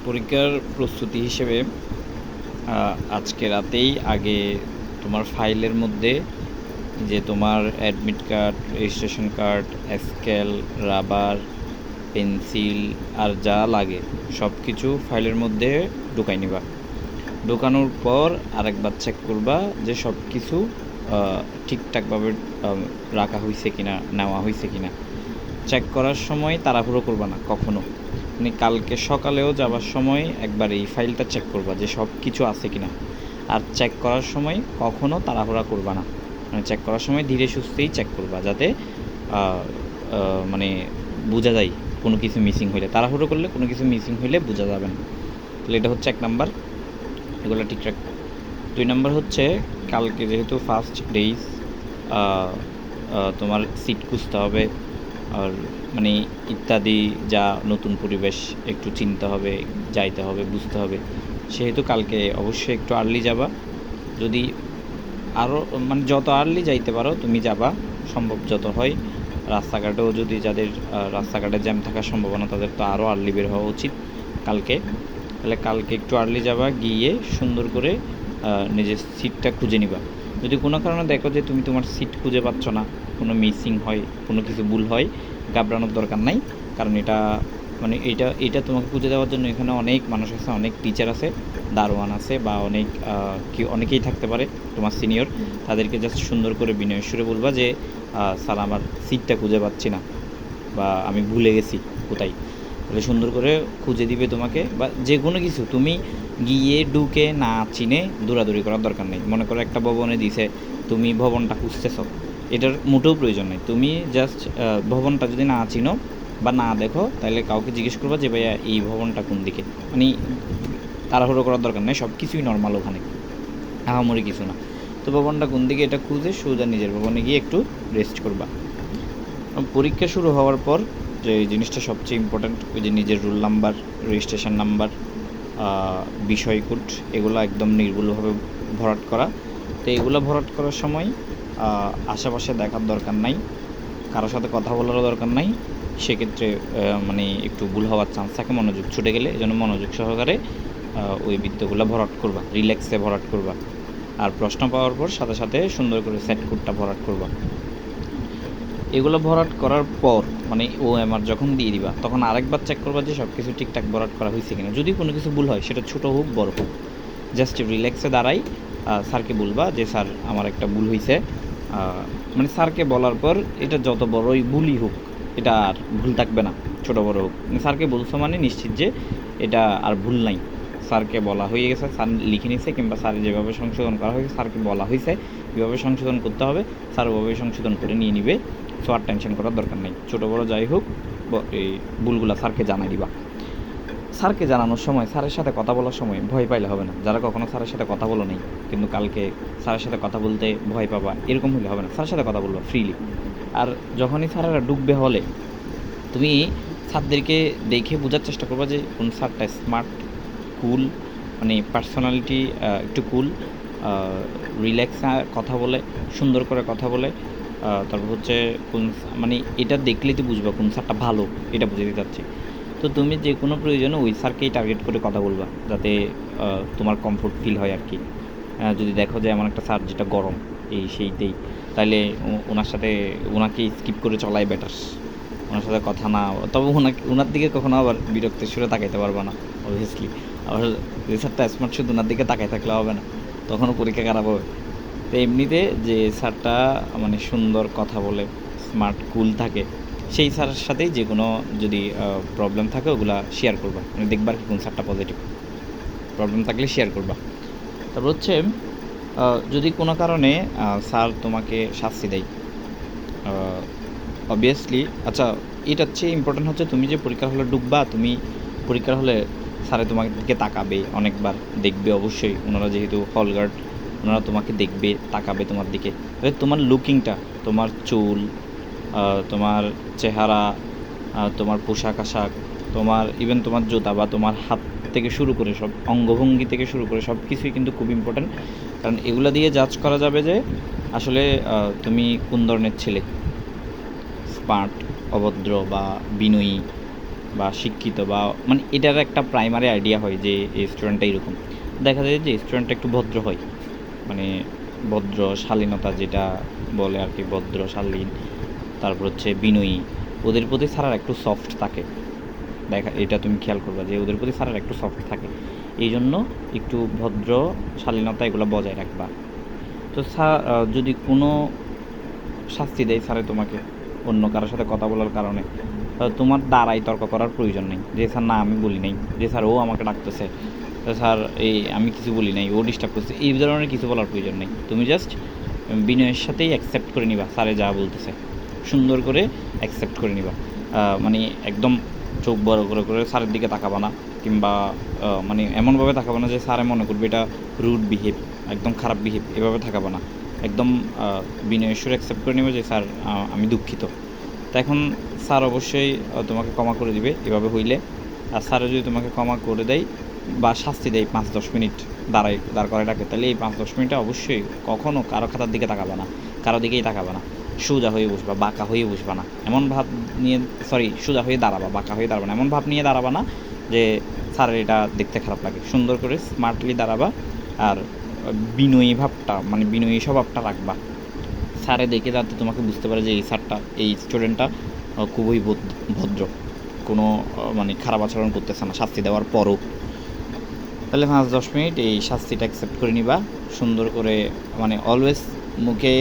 পরীক্ষার প্রস্তুতি হিসেবে আজকে রাতেই আগে তোমার ফাইলের মধ্যে যে তোমার admit card, registration card, scale, rubber, pencil আর যা লাগে সব কিছু ফাইলের মধ্যে ঢুকাই নিবা। ঢোকানোর পর আরেকবার চেক করবা যে সব কিছু ঠিকঠাকভাবে রাখা হয়েছে কিনা, নেওয়া হয়েছে কিনা। চেক করার সময় তাড়াহুড়ো করবা না কখনো। মানে কালকে সকালেও যাবার সময় একবার এই ফাইলটা চেক করবা যে সব কিছু আছে কিনা। আর চেক করার সময় কখনো তাড়াহুড়া করবা না, মানে চেক করার সময় ধীরে সুস্থেই চেক করবা, যাতে মানে বোঝা যায় কোনো কিছু মিসিং হইলে। তাড়াহুড়ো করলে কোনো কিছু মিসিং হইলে বোঝা যাবে না। তাহলে এটা হচ্ছে 1 নাম্বার, এগুলো ঠিক রাখবো। 2 নাম্বার হচ্ছে কালকে যেহেতু ফার্স্ট ডেজ, তোমার সিট খুঁজতে হবে, আর মানে ইত্যাদি যা নতুন পরিবেশ একটু চিনতে হবে, যাইতে হবে, বুঝতে হবে। সেহেতু কালকে অবশ্যই একটু আর্লি যাবা। যদি আরও মানে যত আর্লি যাইতে পারো তুমি যাবা, সম্ভব যত হয়। রাস্তাঘাটেও যদি যাদের রাস্তাঘাটে জ্যাম থাকার সম্ভাবনা, তাদের তো আরও আর্লি বের হওয়া উচিত কালকে। তাহলে কালকে একটু আর্লি যাবা, গিয়ে সুন্দর করে নিজের সিটটা খুঁজে নিবা। যদি কোনো কারণে দেখো যে তুমি তোমার সিট খুঁজে পাচ্ছ না, কোনো মিসিং হয়, কোনো কিছু ভুল হয়, ঘাবড়ানোর দরকার নাই। কারণ এটা মানে এটা তোমাকে খুঁজে দেওয়ার জন্য এখানে অনেক মানুষ আছে, অনেক টিচার আছে, দারোয়ান আছে, বা অনেকেই থাকতে পারে তোমার সিনিয়র। তাদেরকে জাস্ট সুন্দর করে বিনয়ের সুরে বলবা যে স্যার, আমার সিটটা খুঁজে পাচ্ছি না, বা আমি ভুলে গেছি কোথায়। তাহলে সুন্দর করে খুঁজে দিবে তোমাকে। বা যে কোনো কিছু তুমি গিয়ে ঢুকে না চিনে দৌড়াদৌড়ি করার দরকার নেই। মনে করো একটা ভবনে দিছে, তুমি ভবনটা খুঁজতেছ, এটার মোটেও প্রয়োজন নেই। তুমি জাস্ট ভবনটা যদি না চিনো বা না দেখো, তাহলে কাউকে জিজ্ঞেস করবা যে ভাইয়া এই ভবনটা কোন দিকে। মানে তাড়াহুড়ো করার দরকার নেই, সব কিছুই নর্মাল ওখানে, আহামরি কিছু না। তো ভবনটা কোন দিকে এটা খুঁজে সোজা নিজের ভবনে গিয়ে একটু রেস্ট করবা। পরীক্ষা শুরু হওয়ার পর যে জিনিসটা সবচেয়ে ইম্পর্ট্যান্ট, ওই যে নিজের রোল নাম্বার, রেজিস্ট্রেশন নাম্বার, বিষয় কোড, এগুলো একদম নির্ভুলভাবে ভরাট করা। তো এগুলো ভরাট করার সময় আশেপাশে দেখার দরকার নাই, কারোর সাথে কথা বলারও দরকার নাই। সেক্ষেত্রে মানে একটু ভুল হওয়ার চান্স থাকে, মনোযোগ ছুটে গেলে। এই জন্য মনোযোগ সহকারে ওই বৃত্তগুলো ভরাট করবা, রিল্যাক্সে ভরাট করবা। আর প্রশ্ন পাওয়ার পর সাথে সাথে সুন্দর করে সেট কোডটা ভরাট করবা। এগুলো ভরাট করার পর মানে OMR যখন দিয়ে দিবা, তখন আরেকবার চেক করবা যে সব কিছু ঠিকঠাক ভরাট করা হয়েছে কিনা। যদি কোনো কিছু ভুল হয়, সেটা ছোটো হোক বড় হোক, জাস্ট রিল্যাক্সে দাঁড়াই স্যারকে বলবা যে স্যার, আমার একটা ভুল হয়েছে। মানে স্যারকে বলার পর এটা যত বড়ই ভুলই হোক, এটা আর ভুল থাকবে না, ছোটো বড় হোক। মানে স্যারকে বলছো মানে নিশ্চিত যে এটা আর ভুল নাই। স্যারকে বলা হয়ে গেছে, স্যার লিখে নিছে, কিংবা স্যার যেভাবে সংশোধন করা হয়েছে, স্যারকে বলা হয়েছে কীভাবে সংশোধন করতে হবে, স্যার ওভাবে সংশোধন করে নিয়ে নিবে। সো আর টেনশন করার দরকার নেই। ছোটো বড়ো যাই হোক, এই ভুলগুলো স্যারকে জানাই দিবা। স্যারকে জানানোর সময়, স্যারের সাথে কথা বলার সময় ভয় পাইলে হবে না। যারা কখনো স্যারের সাথে কথা বলো নেই, কিন্তু কালকে স্যারের সাথে কথা বলতে ভয় পাবা, এরকম হলে হবে না। স্যারের সাথে কথা বলবা ফ্রিলি। আর যখনই স্যারেরা ডুববে হলে, তুমি স্যারদেরকে দেখে বোঝার চেষ্টা করবা যে কোন স্যারটা স্মার্ট, কুল, মানে পার্সোনালিটি একটু কুল, রিল্যাক্স কথা বলে, সুন্দর করে কথা বলে। তারপর হচ্ছে কোন মানে এটা দেখলেই তো বুঝবা কোন স্যারটা ভালো, এটা বুঝে দিতে চাচ্ছি। তো তুমি যে কোনো প্রয়োজনে ওই স্যারকেই টার্গেট করে কথা বলবা, যাতে তোমার কমফোর্ট ফিল হয় আর কি। যদি দেখো যে এমন একটা স্যার যেটা গরম এই সেইতেই, তাহলে ওনাকে স্কিপ করে চলাই বেটার। ওনার সাথে কথা না, তবে ওনার দিকে কখনো আবার বিরক্তির সুরে তাকাইতে পারবা না অবভিয়াসলি। আবার যে স্যারটা স্মার্ট, শুধু ওনার দিকে তাকাই থাকলে হবে না, তখনও পরীক্ষা খারাপ হবে। তো এমনিতে যে স্যারটা মানে সুন্দর কথা বলে, স্মার্ট, কুল থাকে, সেই স্যারের সাথেই যে কোনো যদি প্রবলেম থাকে ওগুলা শেয়ার করবা। মানে দেখবার কি কোন স্যারটা পজিটিভ, প্রবলেম থাকলে শেয়ার করবা। তারপর হচ্ছে যদি কোনো কারণে স্যার তোমাকে শাস্তি দেয়, অবভিয়াসলি আচ্ছা, এটার চেয়ে ইম্পর্টেন্ট হচ্ছে তুমি যে পরীক্ষার হলে ঢুকবা, তুমি পরীক্ষার হলে স্যারে তোমাকে দিকে তাকাবে, অনেকবার দেখবে অবশ্যই। ওনারা যেহেতু হল গার্ড, ওনারা তোমাকে দেখবে, তাকাবে তোমার দিকে। তাহলে তোমার লুকিংটা, তোমার চুল, তোমার চেহারা, তোমার পোশাক আশাক, তোমার ইভেন তোমার জুতা বা তোমার হাত থেকে শুরু করে সব অঙ্গভঙ্গি থেকে শুরু করে সব কিছুই কিন্তু খুব ইম্পর্ট্যান্ট। কারণ এগুলো দিয়ে জাজ করা যাবে যে আসলে তুমি কোন ধরনের ছেলে, স্মার্ট, অভদ্র বা বিনয়ী, বা শিক্ষিত বা মানে এটার একটা প্রাইমারি আইডিয়া হয় যে এই স্টুডেন্টটা এরকম। দেখা যায় যে স্টুডেন্টটা একটু ভদ্র হয়, মানে ভদ্র শালীনতা যেটা বলে আর কি, ভদ্র শালীন, তারপর হচ্ছে বিনয়ী। ওদের প্রতি স্যারের একটু সফট থাকে, দেখা এটা তুমি খেয়াল করবা যে ওদের প্রতি স্যারের একটু সফট থাকে, এই জন্য একটু ভদ্র শালীনতা এগুলো বজায় রাখবা। তো স্যার যদি কোনো শাস্তি দেয় স্যারে তোমাকে অন্য কারোর সাথে কথা বলার কারণে, তোমার দ্বারাই তর্ক করার প্রয়োজন নেই যে স্যার না আমি বলি নাই, যে স্যার ও আমাকে ডাকতেছে, স্যার এই আমি কিছু বলি নাই, ও ডিস্টার্ব করছে, এই ধরনের কিছু বলার প্রয়োজন নেই। তুমি জাস্ট বিনয়ের সাথেই অ্যাকসেপ্ট করে নিবা স্যারে যা বলতেছে, সুন্দর করে অ্যাকসেপ্ট করে নিবা। মানে একদম চোখ বড় করে স্যারের দিকে তাকাবা না, কিংবা মানে এমনভাবে তাকাবা না যে স্যারে মনে করবে এটা রুড বিহেভ, একদম খারাপ বিহেভ, এভাবে তাকাবা না। একদম বিনয়ের সুরে অ্যাকসেপ্ট করে নেবে যে স্যার আমি দুঃখিত। তো এখন স্যার অবশ্যই তোমাকে ক্ষমা করে দিবে এভাবে হইলে। আর স্যারে যদি তোমাকে ক্ষমা করে দেয় বা শাস্তি দেয় 5-10 মিনিট দাঁড় করায় ডাকে, তাহলে এই 5-10 মিনিটে অবশ্যই কখনও কারো খাতার দিকে তাকাবা না, কারো দিকেই তাকাবা না, সোজা হয়ে বসবা, বাঁকা হয়ে বসবা না, এমন ভাব নিয়ে সোজা হয়ে দাঁড়াবা, বাঁকা হয়ে দাঁড়াবা না, এমন ভাব নিয়ে দাঁড়াবা না যে স্যারের এটা দেখতে খারাপ লাগে। সুন্দর করে স্মার্টলি দাঁড়াবা, আর বিনয়ী ভাবটা মানে বিনয়ী স্বভাবটা রাখবা। স্যারে দেখে যাতে তোমাকে বুঝতে পারে যে এই স্টুডেন্টটা খুবই ভদ্র, কোনো মানে খারাপ আচরণ করতেছে না শাস্তি দেওয়ার পরও। তাহলে 5-10 মিনিট এই শাস্তিটা অ্যাকসেপ্ট করে নিবা সুন্দর করে, মানে অলওয়েজ মুখে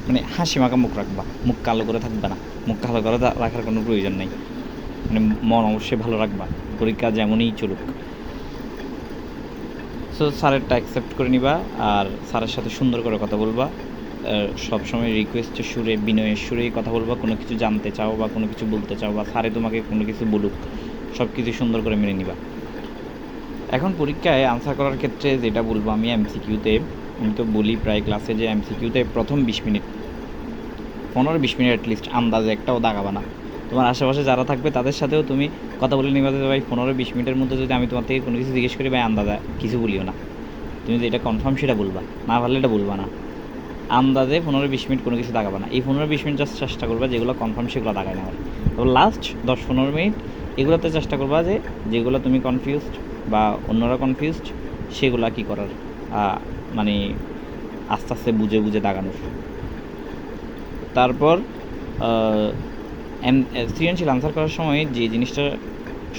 মানে হাসি মাখা মুখ রাখবা, মুখ কালো করে থাকবে না, মুখ কালো করে রাখার কোনো প্রয়োজন নেই, মানে মন অবশ্যই ভালো রাখবা, পরীক্ষা যেমনই চলুক। সো স্যারেরটা অ্যাকসেপ্ট করে নিবা, আর স্যারের সাথে সুন্দর করে কথা বলবা, সবসময় রিকোয়েস্টের সুরে বিনয়ের সুরেই কথা বলবা। কোনো কিছু জানতে চাও বা কোনো কিছু বলতে চাও বা স্যারে তোমাকে কোনো কিছু বলুক, সব কিছু সুন্দর করে মেনে নিবা। এখন পরীক্ষায় আনসার করার ক্ষেত্রে যেটা বলবো আমি এমসিকিউতে, আমি তো বলি প্রায় ক্লাসে যে এমসিকিউতে প্রথম 20 মিনিট 15-20 মিনিট অ্যাটলিস্ট আন্দাজে একটাও দাগাবা না। তোমার আশেপাশে যারা থাকবে তাদের সাথেও তুমি কথা বলে নিবা যে ভাই 15-20 মিনিটের মধ্যে যদি আমি তোমার থেকে কোনো কিছু জিজ্ঞেস করি ভাই আন্দাজে কিছু বলিও না, তুমি যে এটা কনফার্ম সেটা বলবা, না পারলে এটা বলবা না। আন্দাজে 15-20 মিনিট কোনো কিছু দাগাবা না, এই 15-20 মিনিট জাস্ট চেষ্টা করবা যেগুলো কনফার্ম সেগুলো দাগায় নেওয়ার। তো লাস্ট 10-15 মিনিট এগুলোতে চেষ্টা করবা যে যেগুলো তুমি কনফিউজড বা অন্যরা কনফিউজড সেগুলো কী করার, মানে আস্তে আস্তে বুঝে বুঝে দাগানোর। তারপর সৃজনশীল আনসার করার সময় যে জিনিসটা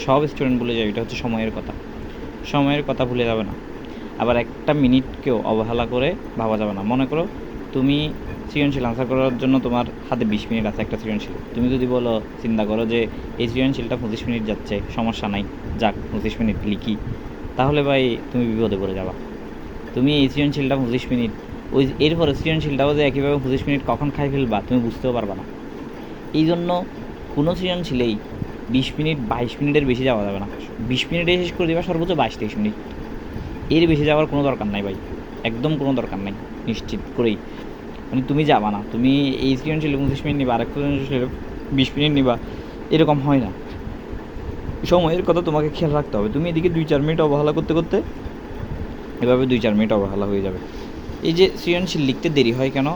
সব স্টুডেন্ট ভুলে যায় এটা হচ্ছে সময়ের কথা। সময়ের কথা ভুলে যাবে না, আবার একটা মিনিটকেও অবহেলা করে ভাবা যাবে না। মনে করো তুমি সৃজনশীল আনসার করার জন্য তোমার হাতে 20 মিনিট আছে একটা সৃজনশীল, তুমি যদি বলো চিন্তা করো যে এই সৃজনশীলটা 25 মিনিট যাচ্ছে, সমস্যা নাই, যাক 25 মিনিট লিখি, তাহলে ভাই তুমি বিপদে পড়ে যাবা। তুমি এই সৃজনশীলটা 25 মিনিট ওই এরপরে সৃজনশীলটাও যে একইভাবে 25 মিনিট কখন খাই ফেলবা তুমি বুঝতেও পারবা না। এই জন্য কোনো সৃজনশীলেই 20 মিনিট 22 মিনিটের বেশি যাওয়া যাবে না। 20 মিনিটে শেষ করে দেবা, সর্বোচ্চ 22-23 মিনিট, এর বেশি যাওয়ার কোনো দরকার নাই ভাই, একদম কোনো দরকার নাই, নিশ্চিত করেই। মানে তুমি যাবা না, তুমি এই সৃজনশীলে 25 মিনিট নিবা, আরেক সৃজনশীলে 20 মিনিট নিবা, এরকম হয় না। সময়ের কথা তোমাকে খেয়াল রাখতে হবে। তুমি এদিকে 2-4 মিনিট অবহেলা করতে করতে এভাবে 2-4 মিনিট অবহেলা হয়ে যাবে। এই যে সৃজনশীল লিখতে দেরি হয় কেন,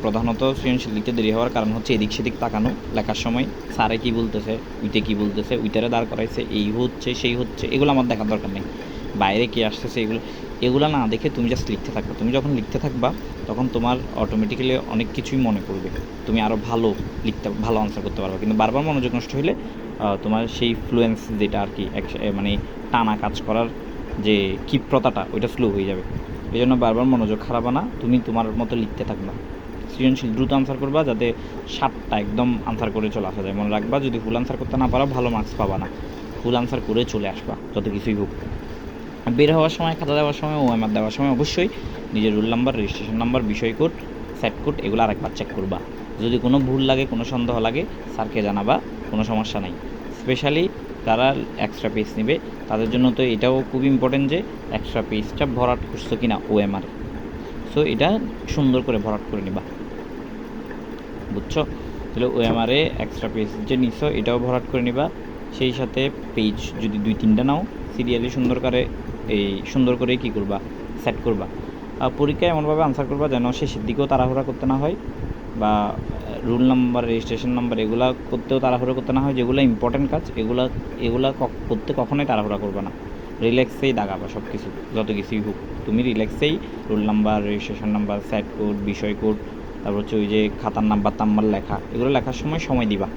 প্রধানত সৃজনশীল লিখতে দেরি হওয়ার কারণ হচ্ছে এদিক সেদিক তাকানো লেখার সময়, স্যারে কী বলতেছে, উইটে কী বলতেছে, উইটারে দাঁড় করাইছে, এই হচ্ছে সেই হচ্ছে, এগুলো আমার দেখার দরকার নেই। বাইরে কে আসতেছে এগুলো না দেখে তুমি জাস্ট লিখতে থাকবে। তুমি যখন লিখতে থাকবা তখন তোমার অটোমেটিক্যালি অনেক কিছুই মনে পড়বে, তুমি আরও ভালো আনসার করতে পারবে। কিন্তু বারবার মনোযোগ নষ্ট হলে তোমার সেই ফ্লুয়েন্স যেটা আর কি মানে টানা কাজ করার যে ক্ষিপ্রতাটা ওইটা স্লো হয়ে যাবে। এই জন্য বারবার মনোযোগ খারাপ না, তুমি তোমার মতো লিখতে থাকবা। সৃজনশীল দ্রুত আনসার করবা যাতে 7টা একদম আনসার করে চলে আসা যায়। মনে রাখবা যদি ফুল আনসার করতে না পারো ভালো মার্কস পাবা না, ফুল আনসার করে চলে আসবা যত কিছুই হোক। বের হওয়ার সময়, খাতা দেওয়ার সময়, ওএমআর দেওয়ার সময় অবশ্যই নিজের রোল নাম্বার, রেজিস্ট্রেশন নাম্বার, বিষয় কোড, সেট কোড এগুলো আরেকবার চেক করবা। যদি কোনো ভুল লাগে, কোনো সন্দেহ লাগে স্যারকে জানাবা, কোনো সমস্যা নাই। স্পেশালি যারা এক্সট্রা পেজ নেবে তাদের জন্য তো এটাও খুব ইম্পর্টেন্ট যে এক্সট্রা পেজটা ভরাট করছো কি না ওএমআর। সো এটা সুন্দর করে ভরাট করে নিবা, বুঝছো? তাহলে ওএমআরে এক্সট্রা পেজ যে নিছো এটাও ভরাট করে নিবা। সেই সাথে পেজ যদি 2-3টা নাও সিরিয়ালি সুন্দর করে কী করবা, সেট করবা। পরীক্ষায় এমনভাবে আনসার করবা যেন শেষের দিকেও তাড়াহুড়া করতে না হয় বা রুল নাম্বার, রেজিস্ট্রেশন নাম্বার এগুলা করতেও তাড়াহুড়ো করতে না হয়। যেগুলো ইম্পর্টেন্ট কাজ এগুলা করতে কখনোই তাড়াহুড়া করবে না, রিল্যাক্সেই দাগাবা। সব কিছু যত কিছুই হোক তুমি রিল্যাক্সেই roll number, registration number, site code, বিষয় কোড, তারপর হচ্ছে ওই যে খাতার নাম্বার টাম্বার লেখা, এগুলো লেখার সময় দিবা।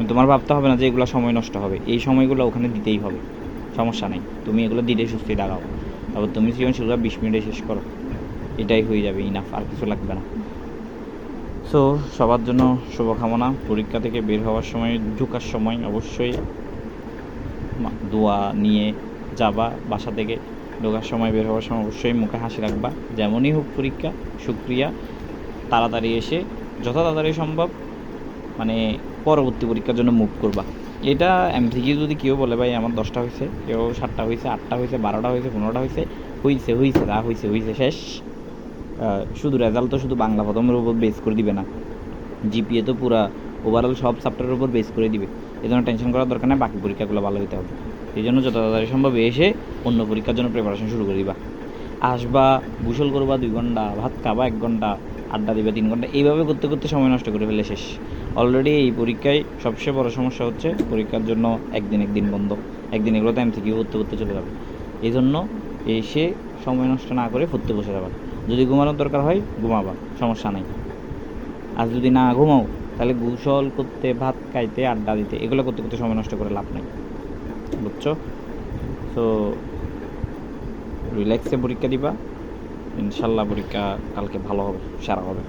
তোমার ভাবতে হবে না যে এগুলো সময় নষ্ট হবে, এই সময়গুলো ওখানে দিতেই হবে, সমস্যা নেই। তুমি এগুলো দিলে সুস্থই দাগাও। তারপর তুমি সৃজনশীলতা 20 মিনিটে শেষ করো, এটাই হয়ে যাবে, ইনাফ, আর কিছু লাগবে না। সো সবার জন্য শুভকামনা। পরীক্ষা থেকে বের হওয়ার সময়, ঢোকার সময় অবশ্যই দোয়া নিয়ে যাবা বাসা থেকে। ঢোকার সময়, বের হওয়ার সময় অবশ্যই মুখে হাসি রাখবা। যেমনই হোক পরীক্ষা, শুক্রিয়া, তাড়াতাড়ি এসে যত তাড়াতাড়ি সম্ভব মানে পরবর্তী পরীক্ষার জন্য মুভ করবা। এটা এমসিকিউ যদি কেউ বলে ভাই আমার 10টা হয়েছে, কেউ 7টা হয়েছে, 8টা হয়েছে, 12টা হয়েছে, 15টা হয়েছে, যা হয়েছে শেষ। শুধু রেজাল্ট তো শুধু বাংলা প্রথমের উপর বেস করে দিবে না, জিপিএ তো পুরা ওভারঅল সব সাবজেক্টের উপর বেস করে দিবে। এই জন্য টেনশন করার দরকার নেই, বাকি পরীক্ষাগুলো ভালো হতে হবে। এই জন্য যত তাড়াতাড়ি সম্ভব এসে অন্য পরীক্ষার জন্য প্রিপারেশন শুরু করে দিবা। আসবা, গোসল করবা 2 ঘন্টা, ভাত খাবা 1 ঘন্টা, আড্ডা দিবা 3 ঘন্টা, এইভাবে করতে করতে সময় নষ্ট করে ফেলে শেষ। অলরেডি এই পরীক্ষায় সবচেয়ে বড় সমস্যা হচ্ছে পরীক্ষার জন্য একদিন বন্ধ, একদিন এগুলোতে এমসিকিউ পড়তে চলে যাবে। এই জন্য এসে সময় নষ্ট না করে পড়তে বসে যাবা। যদি ঘুমানোর দরকার হয় ঘুমাবা, সমস্যা নাই। আর যদি না ঘুমাও তাহলে গোসল করতে, ভাত খাইতে, আড্ডা দিতে, এগুলো করতে করতে সময় নষ্ট করে লাভ নাই, বুঝছো? সো রিল্যাক্সে পরীক্ষা দিবা, ইনশাল্লাহ পরীক্ষা কালকে ভালো হবে, সারা হবে।